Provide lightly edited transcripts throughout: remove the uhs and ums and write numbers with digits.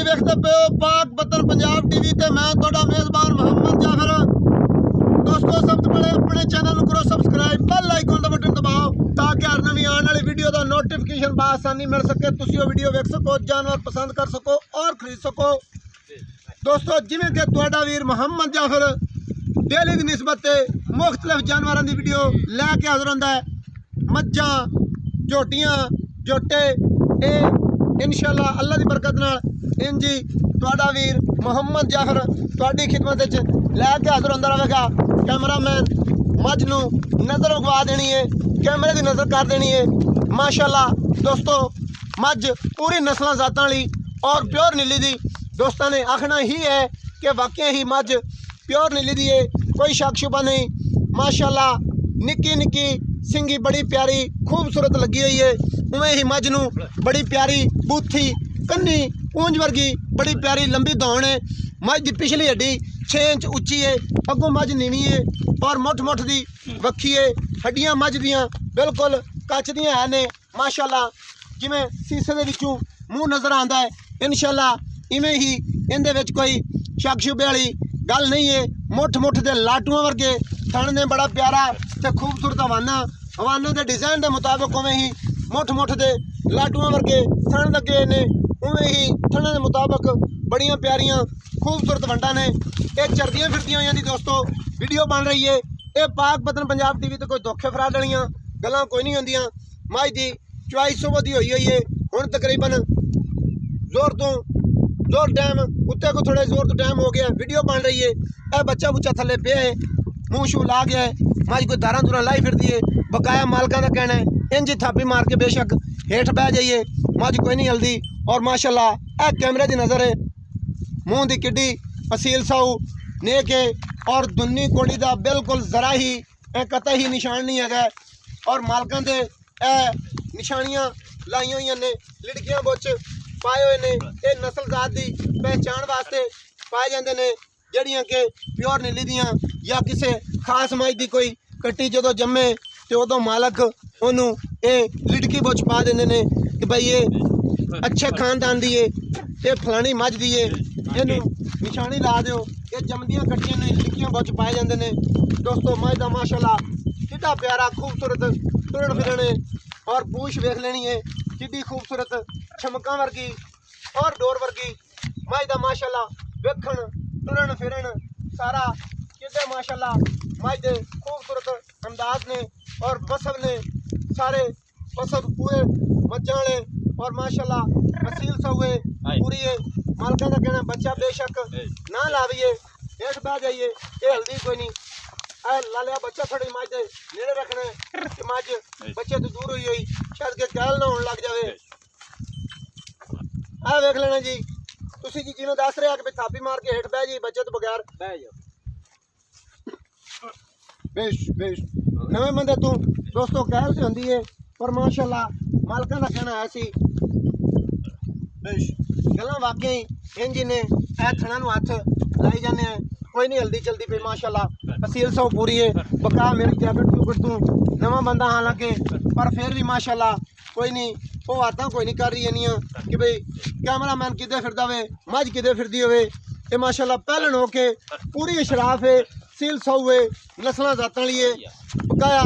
वेखते पे हो पाक वतन पंजाब टीवी ते मैं तुहाडा मेज़बान मोहम्मद जाफर। दोस्तों सब तो पहले अपने चैनल करो सब्सक्राइब, बेल आइकन का बटन दबाओ ताकि हर नवी आने वाली वीडियो का नोटिफिकेशन बआसानी मिल सके, तुसी वो वीडियो वेख सको, जानवर पसंद कर सको और खरीद सको। दोस्तों जिमें कि तुहाडा वीर मोहम्मद जाफर डेली की निस्बत मुख्तलिफ जानवरों की वीडियो लैके हाजिर होंदा है। मज्झां, झोटियां, झोटे ये इंशाअल्लाह अल्लाह की बरकत नाल इंजी तुहाडा वीर मोहम्मद जाफर तुहाडी खिदमत लैके हाजिर होंदा रहेगा। कैमरामैन मझ नूं नज़र उगवा देनी है, कैमरे की नज़र कर देनी है। माशाअल्लाह दोस्तों मझ पूरी नस्लों जातां वाली और प्योर नीली दी। दोस्तों ने आखना ही है कि वाकई ही मझ प्योर नीली दी है, कोई शक शुबा नहीं। माशाअल्लाह निक्की निक्की सिंगी बड़ी प्यारी खूबसूरत लगी हुई है। उवें ही मझ नूं बड़ी प्यारी बूथी कन्नी ऊंज वर्गी बड़ी प्यारी लंबी दौड़ है। मझ की पिछली हड्डी 6 इंच उच्ची है, अगों मझ नीवी है और मुठ मुठ दी वक्खी है। हड्डियां मझ दियां बिल्कुल कच दियां है ने। माशाअल्लाह जिवें सीसे दे विचों मूँह नज़र आंदा है, इंशाअल्लाह इवें ही इहदे विच कोई शक शुबे वाली गल नहीं है। मुठ मुठ दे लाटूआं वर्गे थण ने बड़ा प्यारा ते खूबसूरत हवाना के डिजाइन के मुताबिक उवें ही मुठ मुठ दे लाटूआं वर्गे थण लगे ने। उवें ही थणों के मुताबिक बड़ियां प्यारियां खूबसूरत वंडा ने। ये चरदियां फिरदियां हुई दोस्तों वीडियो बन रही है। ये पाक वतन पंजाब टीवी तो कोई धोखे फराड वालियां गल्लां कोई नहीं होंदियां। मझ की चुआई सुबह की हुई है, हुण तकरीबन जोर टाइम उत्ते को थोड़े जोर तो टाइम हो गया, वीडियो बन रही है। यह बच्चा बुच्चा थले पे है, मूँह शू ला गया है, मझ कोई दारां दूरां लाई फिरदी है। बकाया मालकां का कहना है इंज थापी मार के बेशक हेठ बह जाइए, मझ कोई नहीं हल्दी। और माशाअल्लाह यह कैमरे की नज़र है, मूँह की किड्डी असील साऊ नेक है और दुन्नी कोड़ी का बिल्कुल जरा ही कतई ही निशान नहीं है। और मालकां दे निशानियां लाई हुई ने, लिड़कियां बुच पाए हुए ने। ये नस्ल जात की पहचान वास्ते पाए जाते हैं, जड़ियाँ कि प्योर नीली दियाँ या किसी खास मझ की कोई कट्टी जो जम्मे तो उदों मालक उन्होंने ये लिड़की बुच पा देंगे ने कि भाई ये अच्छे खानदान दी है, ये फलानी मझ दी है, इनू निशानी ला दो। ये जमदियाँ कट्टियां ने लिड़कियां बुच पाए जाते हैं। दोस्तों मझ का माशाअल्लाह कितना प्यारा खूबसूरत तुरन फिरन है और पूछ वेख लेनी है कितनी खूबसूरत चमका वर्गी और डोर वर्गी मझ का माशाअल्लाह वेखण तुरन फिरन सारा कितने माशाअल्लाह मझ के खूबसूरत अंदाज ने और वसब ने सारे वसब पूरे मज्जां वाले और माशाअल्लाह असील सौए पूरी है। मालकां का कहना बच्चा बेशक ना लाविए, हेठ बह जाइए, ये हल्दी कोई नहीं। ला लिया बच्चा थोड़ी मझ के नेड़े रखना है कि मझ बच्चे तो दूर हुई शायद के गैल ना होने लग जाए। आ वेख लेना जी तुसी जी जिन्होंने दस रहे कि थापी मार के हेठ बह जी बच्चे तो बगैर बह जाओ। बेश बेश नवे बंदे तू दोस्तों गैल से होंदी है पर माशाअल्लाह मालकां का कहना है सी बेश गल्लां वाकई इंज ने ए थणा नूं हथ लाई जाने हैं, कोई नहीं हल्दी चलती पई। माशाअल्लाह असील सौ पूरी है। बका मेरी जैकेट जूकेट तू नवा बंदा हालांकि पर फिर भी माशाअल्लाह कोई नहीं वो आदत कोई नहीं कर रही है कि भाई कैमरामैन किदे फिरदा वे मझ किदे फिरदी होवे। ये माशाअल्लाह पहलन हो के पूरी शराफ है, सील सौ है, नस्लां जातां वाली है। बकाया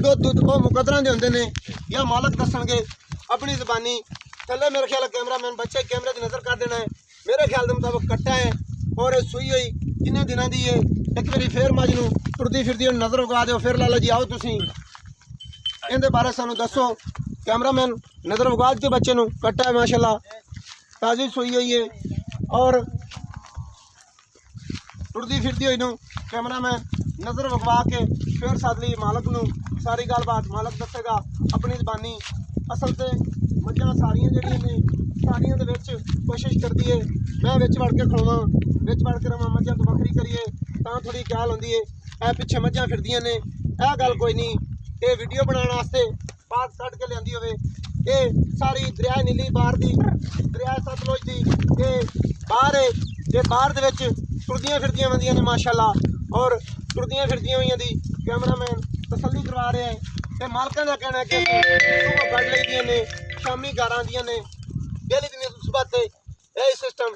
दुध वो मुकदरां दे हुंदे ने या मालक दसणगे अपनी ज़बानी। थले मेरे ख्याल कैमरामैन बच्चे कैमरे की नज़र कर देना है, मेरे ख्याल के मुताबिक कट्टा है और सुई हुई किन्ने दिनों की है। एक बारी फिर मझ नूं टुरदी फिरदी नज़र उगा दो। फिर लाला जी आओ तुसीं इहदे बारे सानूं दसो। कैमरामैन नज़र उगा के बच्चे नूं कट्टा है माशाअल्लाह ताज़ी सुई हुई है और टुरदी फिरदी हुई नूं कैमरामैन नज़र उगवा के फिर सदली मालक नूं सारी गलबात मालक दसेगा अपनी ज़बानी। असल से मझां सारियां जिहड़ियां ने सारियां दे विच कोशिश करदी है मैं विच वड़ के खड़ोवां, विच वड़ के रवां, मझां तो बखरी करिए तां थोड़ी ख्याल होंदी है। ए पिछे मझां फिरदियां ने, यह गल कोई नहीं, ये वीडियो बनाने वास्ते बात कट के लियांदी होवे। ये सारी दरिया नीली बाहर दी दरिया सतलुज दी ये बाहर है, ये बाहर दे विच टुरदियां फिरदियां वंदियां ने माशाअल्लाह और टुरदियां फिरदियां हुई दी कैमरामैन तसल्ली करवा रहे हैं। ते मालकां दा कहना है कि सुबह कट लईदियां ने शामी घर आंदियां ने डेली दी सुबह ते यही सिस्टम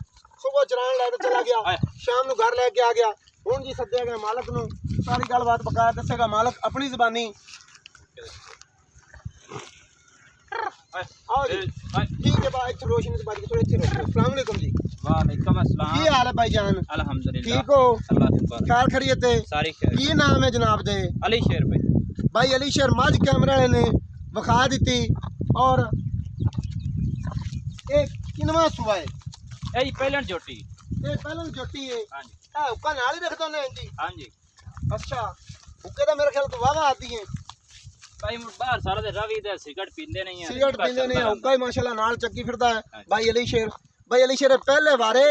ਸੁਬਹ ਚਰਾਣ ਲੈ ਕੇ ਚਲਾ ਗਿਆ, ਸ਼ਾਮ ਨੂੰ ਘਰ ਲੈ ਕੇ ਆ ਗਿਆ। ਹੁਣ ਜੀ ਸੱਦਿਆ ਗਿਆ ਮਾਲਕ ਨੂੰ, ਸਾਰੀ ਗੱਲਬਾਤ ਬਕਾਇਆ ਦੱਸੇਗਾ ਮਾਲਕ ਆਪਣੀ ਜ਼ਬਾਨੀ। आओ जी ठीक है भाई, इधर रोशनी से बात की थोड़ी अच्छी रोशनी। अस्सलाम वालेकुम जी। वालेकुम अस्सलाम। की हाल है भाईजान? अल्हम्दुलिल्लाह ठीक हो? अल्लाह की शुक्र। खैर खैरियत है? सारी खैर। की नाम है जनाब दे? अली शेर भाई अली शेर मझ कैमरे वाले ने विखा दी। और एक किनवा सुबह है? ए पहलन जोटी। ये पहलन जोटी है। हां जी। हां हुक्का नाल ही रख दो ने जी? हां जी। अच्छा हुक्के तो मेरे ख्याल तो वावा आती है भाई बाहर सारा दिन रवि दे सिगरेट पींदे नहीं है। सिगरेट पींदे नहीं है, हुक्का ही माशाल्लाह नाल चक्की फिरदा है। भाई अली शेर पहले बारे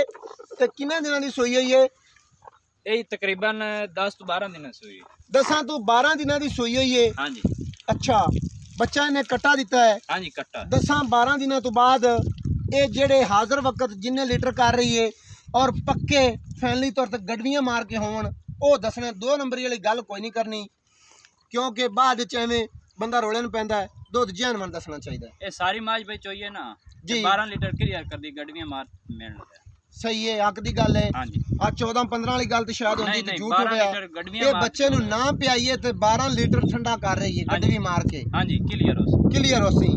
ते किन्ने दिनां दी सोई हुई है? ए तकरीबन 10 तो 12 दिन सोई। 10 तो 12 दिनां दी सोई हुई है। हां जी। अच्छा बच्चा ने कट्टा दिता है? हां जी कट्टा। 10-12 दिनों तो बाद ये जेड़े हाजिर वक्त जिन्ने लीटर कर रही है और पक्के फैमिली तौर ते गडवियां मार के होवन ओ दसना। 2 नंबर वाली गल कोई नहीं करनी, क्योंकि बाद च एवें बंदा रोले न पैंदा है। दुध जानवर दसना चाहिए। ये सारी माज भाई चाहिए ना जी। 12 लीटर क्लियर कर दी गडवियां मार मिल लगा। सही है, हक दी गल है। हां जी। आ 14-15 वाली गल तो शायद होंदी ते झूठ हो 12 गया। लीटर गडवियां ये मार बच्चे नु ना पियाइए ते 12 लीटर ठंडा कर रही है गडवी मार के। हां जी क्लियर हो सी।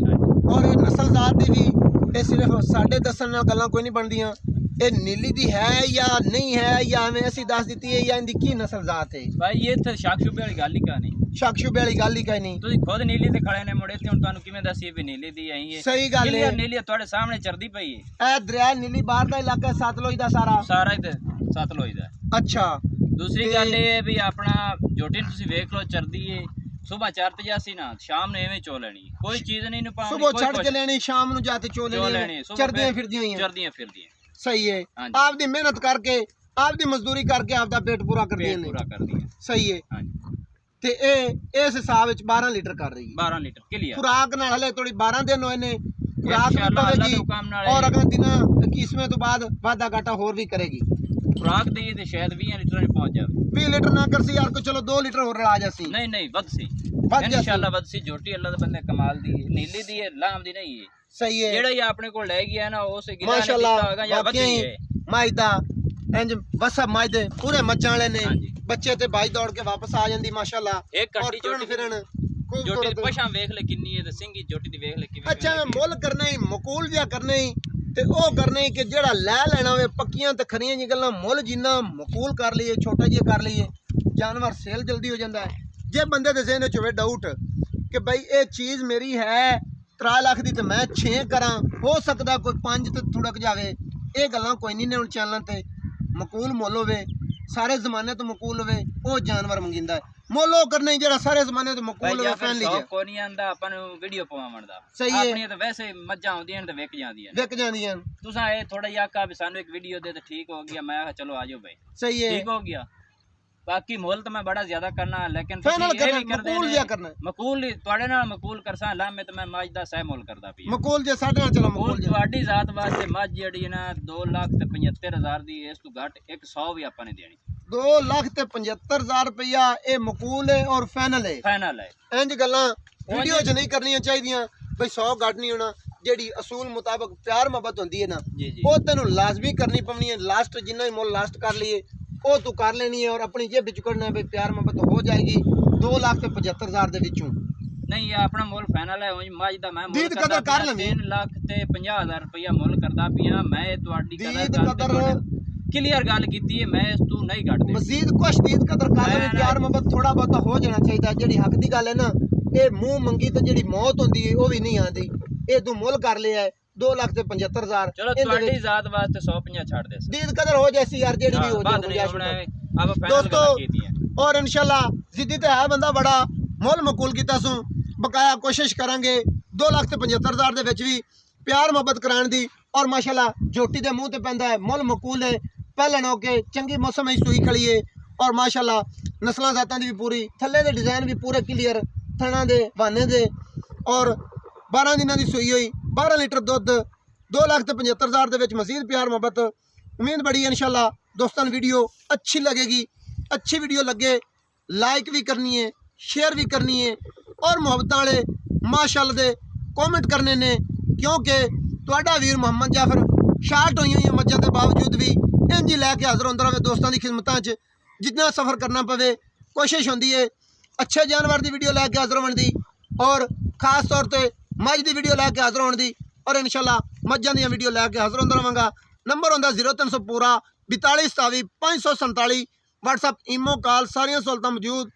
और ये नस्ल जात दी भी ये सिर्फ साडे दसन नाल गल्लां कोई नहीं बनदियां। ये नीली दी है या नहीं है या हमें ऐसी दस दी है या इनकी की नस्ल जात है? भाई ये तो शक शुबे वाली गल ही का नहीं। शक शुबे वाली गल ही कहीं नहीं। ਤੁਸੀਂ ਖੁਦ ਨੀਲੀ ਤੇ ਖੜੇ ਨੇ ਮੁੜੇ ਤੇ ਹੁਣ ਤੁਹਾਨੂੰ ਕਿਵੇਂ ਦੱਸੀਏ ਵੀ ਨੀਲੀ ਦੀ ਆਈ ਹੈ? ਸਹੀ ਗੱਲ ਹੈ। ਨੀਲੀ ਤੁਹਾਡੇ ਸਾਹਮਣੇ ਚਰਦੀ ਪਈ ਹੈ। ਇਹ ਦਰਿਆ ਨੀਲੀ ਬਾਹਰ ਦਾ ਇਲਾਕਾ ਸਤਲੁਜ ਦਾ ਸਾਰਾ ਹੀ ਤੇ ਸਤਲੁਜ ਦਾ। ਅੱਛਾ ਦੂਸਰੀ ਗੱਲ ਇਹ ਹੈ ਵੀ ਆਪਣਾ ਜੋਟੀ ਨੂੰ ਤੁਸੀਂ ਵੇਖ ਲਓ ਚਰਦੀ ਹੈ। ਸੁਬਹ 4 ਤੇ ਜਾਸੀ ਨਾ ਸ਼ਾਮ ਨੂੰ ਐਵੇਂ ਚੋ ਲੈਣੀ, ਕੋਈ ਚੀਜ਼ ਨਹੀਂ ਨੂੰ ਪਾਉਣੀ। ਸੁਬਹ ਛੱਡ ਕੇ ਲੈਣੀ, ਸ਼ਾਮ ਨੂੰ ਜਾ ਕੇ ਚੋ ਲੈਣੀ। ਚਰਦੀਆਂ ਫਿਰਦੀਆਂ। सही है, आप दी मेहनत करके आप दी मजदूरी करके आपदा पेट पूरा कर दिए। सही है। ते ए इस हिसाब विच 12 लीटर कर रही है। 12 लीटर क्लियर। खुराक नाल हले थोड़ी 12 दिन होए ने, खुराक भी पवेगी और अगले दिना 21वें तो बाद वादा घाटा होर भी करेगी। खुराक दी ते शायद 20 लीटर में पहुंच जावे। 20 लीटर ना कर सी यार को, चलो 2 लीटर होर ला जासी। नहीं वध सी इंशाल्लाह वध सी। जोटी अल्लाह दे बंदे कमाल दी है, नीली दी है, लाम दी नहीं है। सही है। जेड़ा ये अपने को ले गया ना उस गिला ने माशाल्लाह दिता या वधी है। माइदा इंज बस माइदे पूरे मच्चां वाले ने बच्चे ते भाई दौड़ के वापस आ जांदी माशाल्लाह। एक कट्टी जोटी फिरन जोटी दी पछां वेख ले किन्नी है ते सिंगी जोटी दी वेख ले किवें। अच्छा मुल करना ही मकूल जिहा करना ही ते ओ करना ही कि जेड़ा ले लेना होवे पक्कियां ते खरियां जी गल्लां मुल जिन्ना मकूल कर लईए छोटा जिहा कर लईए जानवर सेल जल्दी हो जांदा है। जे बंदे दे ज़हन च होवे डाउट कि भाई ये चीज़ मेरी है 3 लाख दी ते मैं 6 करा, हो सकदा कोई 5 ते थुड़क जावे, ये गल्लां कोई नहीं ने हुण चैनल ते। मकूल मुल होवे सारे जमाने तो मकूल होवे ओ जानवर मंगिंदा है। मुल ओ करना ही जेड़ा सारे जमाने तो मकूल होवे फैन लीजिए। कोई नहीं आंदा अपन वीडियो पवावण दा। सही है। अपनी तो वैसे मज्जां आउंदियां ते विक जांदियां तुसां ए थोड़ा जिहा आका भी सानू एक वीडियो दे ते ठीक हो गया, मैं चलो आ जाओ भाई। सही है, ठीक हो गया। बाकी मोल तो मैं बड़ा ज्यादा करना लेकिन फाइनल मकूल जिहा करना मकूल तुहाडे नाल मकूल करसा ला मैं तो मैं मज दा सह मोल करदा पिया। मकूल जे साडे नाल चलो मकूल तुहाडी जात वास्ते मज जेडी है ना 2,75,000 दी, इस तो घट 100 भी आपा ने देनी। 2,75,000 रुपया ये मकूल है और फाइनल है। इंज गल्लां वीडियो च नहीं करनियां चाहिदियां भाई 100 घट नहीं होना। जेडी असूल मुताबिक प्यार मोहब्बत होंदी है ना वो तेनू लाजमी करनी पवनी है। लास्ट जिन्ना ही मुल लास्ट कर लिए वो तू कर लेनी है और अपनी जेब विच कढना है भाई प्यार मोहब्बत हो जाएगी। 2,75,000 दे विचों नहीं ये अपना मुल फाइनल है। उंज मज दा मैं दीद कदर कर लेनी 3,50,000 रुपया मुल करदा पिया मैं। तुहाडी कदर क्लियर गल कीती है, मैं इस तू नहीं घटदे। मजीद कुछ दीद कदर कर लेनी, प्यार मोहब्बत थोड़ा बहुत हो जाना चाहिए। जेडी हक दी गल है ना ये मुंह मंगी ते जेडी मौत होंदी है वो भी नहीं आंदी। ये तू मुल कर लिया है 2,75,000। चलो तुहाडी जात वास्ते 150 छाड़ दे दीद कदर हो जैसी यार जेडी भी हो जाए दोस्तों। और इंशाल्लाह जिद्दी ते है बंदा बड़ा मुल मकूल कीता सू बकाया कोशिश करांगे 2,75,000 दे विच भी प्यार मोहब्बत कराने दी। और माशाल्लाह जोटी दे मुंह ते पैंदा है मुल मकूल है। पहले नो के चंगी मौसम में सूई खड़ी है और माशाल्लाह नस्लां जातां दी भी पूरी, थल्ले दे डिजाइन भी पूरे क्लियर, थणा दे बहाने दे और 12 दिनां दी सूई हुई 12 लीटर दुध 2,75,000 दे विच मजीद प्यार मोहब्बत उम्मीद बड़ी है इंशाल्लाह। दोस्तों वीडियो अच्छी लगेगी, अच्छी वीडियो लगे लाइक भी करनी है, शेयर भी करनी है और मुहब्बत वाले माशाल्लाह दे कॉमेंट करने ने, क्योंकि तुहाडा वीर मोहम्मद जाफर शार्ट हुई मज्जां के बावजूद भी इंज ही लैके हाजिर होंदा रहे दोस्तों की खिदमत च जितना सफ़र करना पवे कोशिश होंदी है अच्छे जानवर की वीडियो लैके हाजिर होने की और खास तौर पर मझ की वीडियो लैके हाजिर होने की और इंशाल्लाह मझां दी वीडियो लैके हाजिर होंदा रहांगा। नंबर होंदा 0300 पूरा 42 547 WhatsApp ईमो कॉल सारियां सहूलतां मौजूद।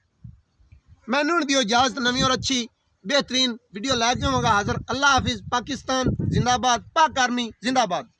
मैनू दियो इजाजत नवी और अच्छी बेहतरीन वीडियो लैके होवांगा हाजिर। अल्लाह हाफिज़। पाकिस्तान जिंदाबाद, पाक आर्मी जिंदाबाद।